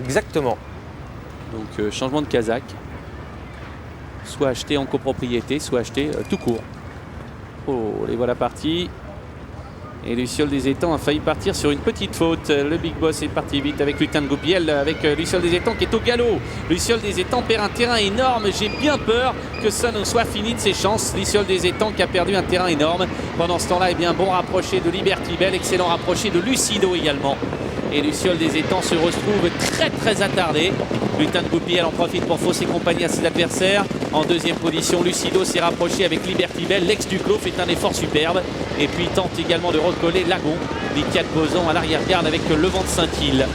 Exactement. Donc changement de Kazakh. Soit acheté en copropriété, soit acheté tout court. Oh, les voilà partis. Et Luciole des Étangs a failli partir sur une petite faute. Le Big Boss est parti vite avec Lutin de Goupiel, avec Luciole des Étangs qui est au galop. Luciole des Étangs perd un terrain énorme. J'ai bien peur que ça ne soit fini de ses chances. Luciole des Étangs qui a perdu un terrain énorme. Pendant ce temps-là, eh bien, bon rapproché de Liberty Bell, excellent rapproché de Lucido également. Et Luciole des Étangs se retrouve très attardé. Lutin de Goupiel en profite pour fausser compagnie à ses adversaires. En deuxième position, Lucido s'est rapproché avec Liberty Bell. L'ex Duclos fait un effort superbe. Et puis tente également de recoller Lagon. Licat Boson à l'arrière-garde avec le vent de Saint-Île.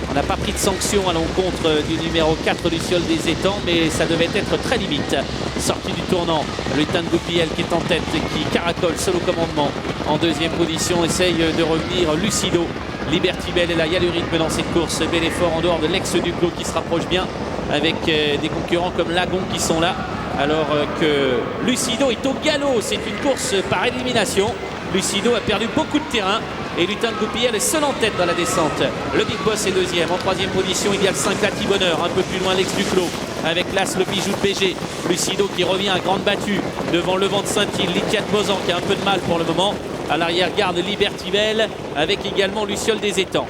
On n'a pas pris de sanction à l'encontre du numéro 4 Luciole des Étangs, mais ça devait être très limite. Sortie du tournant, Lutin de Goupiel qui est en tête, qui caracole seul au commandement. En deuxième position, essaye de revenir Lucido. Liberty Bell est là, il y a le rythme dans cette course. Bel effort en dehors de l'ex-Duclos qui se rapproche bien avec des concurrents comme Lagon qui sont là. Alors que Lucido est au galop, c'est une course par élimination. Lucido a perdu beaucoup de terrain et Lutin de Goupiel est seul en tête dans la descente. Le Big Boss est deuxième. En troisième position, il y a le 5 Lati Bonheur, un peu plus loin l'ex-Duclos. Avec l'As, le bijou de BG. Lucido qui revient à grande battue devant le vent de Saint-Île. Licat Bosan qui a un peu de mal pour le moment. À l'arrière-garde, Liberty Bell avec également Luciole des Étangs.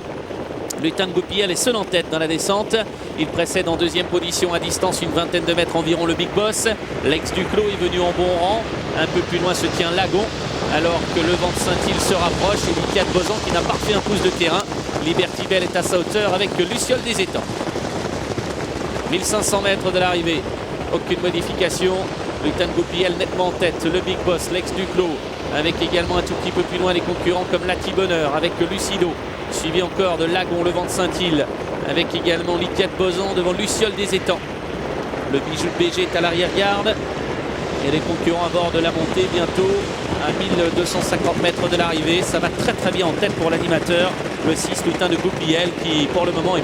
Lutin de Goupiel est seul en tête dans la descente. Il précède en deuxième position à distance une vingtaine de mètres environ le Big Boss. L'ex-Duclos est venu en bon rang. Un peu plus loin se tient Lagon. Alors que le vent de Saint-Île se rapproche et Licat Bosan qui n'a pas refait un pouce de terrain. Liberty Bell est à sa hauteur avec Luciole des Étangs. 1500 mètres de l'arrivée. Aucune modification. Lutin de Goupiel nettement en tête. Le Big Boss, l'ex-Duclos. Avec également un tout petit peu plus loin les concurrents comme Lati Bonheur avec Lucido. Suivi encore de Lagon, le vent de Saint-Île. Avec également Licat Bosan devant Luciole des Étangs. Le bijou de BG est à l'arrière-garde. Et les concurrents à bord de la montée bientôt à 1250 mètres de l'arrivée. Ça va très bien en tête pour l'animateur. Le 6 Lutin de Goupiel qui pour le moment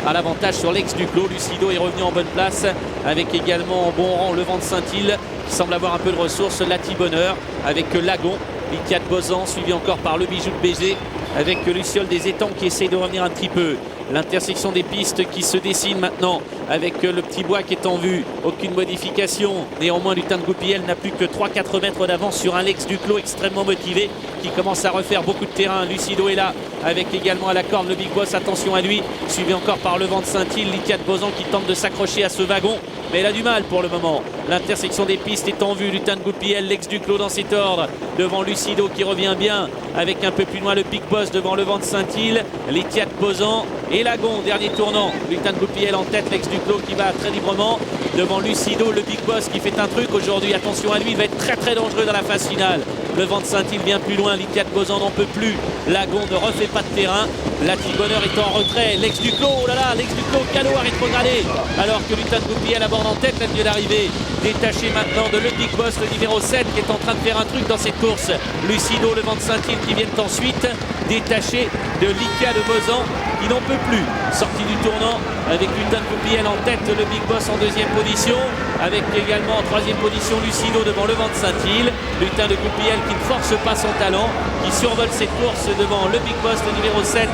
a l'avantage sur l'ex-Duclos. Lucido est revenu en bonne place avec également en bon rang le vent de Saint-Île qui semble avoir un peu de ressources. Lati Bonheur avec Lagon. Licat Bosan suivi encore par le bijou de BG avec Luciole des Étangs qui essaye de revenir un petit peu. L'intersection des pistes qui se dessine maintenant avec le petit bois qui est en vue. Aucune modification. Néanmoins, Lutin de Goupiel n'a plus que 3-4 mètres d'avance sur un Lex-Duclos extrêmement motivé qui commence à refaire beaucoup de terrain. Lucido est là avec également à la corde le Big Boss. Attention à lui. Suivi encore par le vent de Saint-Île. Licat Bosan qui tente de s'accrocher à ce wagon. Mais il a du mal pour le moment. L'intersection des pistes est en vue. Lutin de Goupiel, l'ex-Duclos dans cet ordre. Devant Lucido qui revient bien. Avec un peu plus loin le Big Boss devant le vent de Saint-Île. Licat Bosan et Lagon, dernier tournant. Lutin de Goupiel en tête, l'ex-Duclos qui va très librement. Devant Lucido, le Big Boss qui fait un truc aujourd'hui. Attention à lui, il va être très dangereux dans la phase finale. Le vent de Saint-Île vient plus loin. Licat Bosan n'en peut plus. Lagon ne refait pas de terrain. Lati Bonheur est en retrait. L'ex-Duclos, oh là là, l'ex-Duclos, galop à rétrogradé. Alors que Lutin de Goupiel aborde en tête la ligne d'arrivée. Détaché maintenant de le Big Boss, le numéro 7 qui est en train de faire un truc dans cette course. Lucido, le vent de Saint-Île qui viennent ensuite. Détaché de Licat de Bosan qui n'en peut plus. Sortie du tournant avec Lutin de Goupiel en tête, le Big Boss en deuxième position. Avec également en troisième position Lucido devant le vent de Saint-Île. Lutin de Goupiel qui ne force pas son talent, qui survole cette course devant le Big Boss, le numéro 7.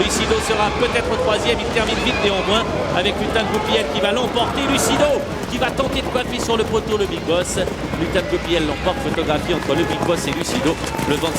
Lucido sera peut-être troisième, il termine vite néanmoins avec Lutin de Goupiel qui va l'emporter. Lucido qui va tenter de coiffer sur le poteau le Big Boss. Lutin de Goupiel l'emporte, photographie entre le Big Boss et Lucido. Le vent de